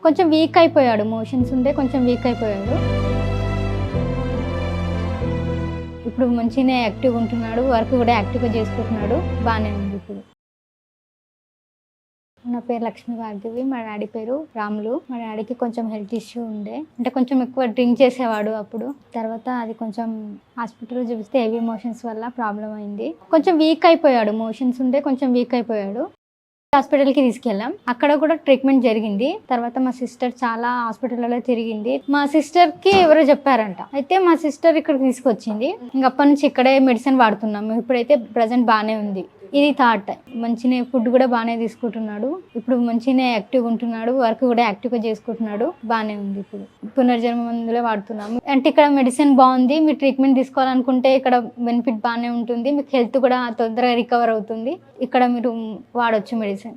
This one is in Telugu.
కొంచెం వీక్ అయిపోయాడు, మోషన్స్ ఉంటే కొంచెం వీక్ అయిపోయాడు. ఇప్పుడు మంచిగానే యాక్టివ్గా ఉంటున్నాడు, వర్క్ కూడా యాక్టివ్గా చేసుకుంటున్నాడు, బాగానే ఉంది ఇప్పుడు. నా పేరు లక్ష్మీ భార్గవి, మా డాడీ పేరు రాములు. మా డాడీకి కొంచెం హెల్త్ ఇష్యూ ఉండే, అంటే కొంచెం ఎక్కువ డ్రింక్ చేసేవాడు అప్పుడు. తర్వాత అది కొంచెం హాస్పిటల్లో చూపిస్తే హెవీ మోషన్స్ వల్ల ప్రాబ్లం అయింది. కొంచెం వీక్ అయిపోయాడు, మోషన్స్ ఉంటే కొంచెం వీక్ అయిపోయాడు. హాస్పిటల్కి తీసుకెళ్ళాం, అక్కడ కూడా ట్రీట్మెంట్ జరిగింది. తర్వాత మా సిస్టర్ చాలా హాస్పిటల్లో తిరిగింది. మా సిస్టర్కి ఎవరో చెప్పారంట, అయితే మా సిస్టర్ ఇక్కడికి తీసుకొచ్చింది. అప్పటి నుంచి ఇక్కడే మెడిసిన్ వాడుతున్నాము. ఇప్పుడైతే ప్రజెంట్ బాగానే ఉంది. ఇది థర్డ్ టైం. మంచిగా ఫుడ్ కూడా బాగానే తీసుకుంటున్నాడు, ఇప్పుడు మంచిగానే యాక్టివ్గా ఉంటున్నాడు, వర్క్ కూడా యాక్టివ్గా చేసుకుంటున్నాడు, బాగానే ఉంది. ఇప్పుడు పునర్జన్మ మందులే వాడుతున్నాము. అంటే ఇక్కడ మెడిసిన్ బాగుంది, మీరు ట్రీట్మెంట్ తీసుకోవాలనుకుంటే ఇక్కడ బెనిఫిట్ బాగానే ఉంటుంది, మీకు హెల్త్ కూడా తొందరగా రికవర్ అవుతుంది. ఇక్కడ మీరు వాడొచ్చు మెడిసిన్.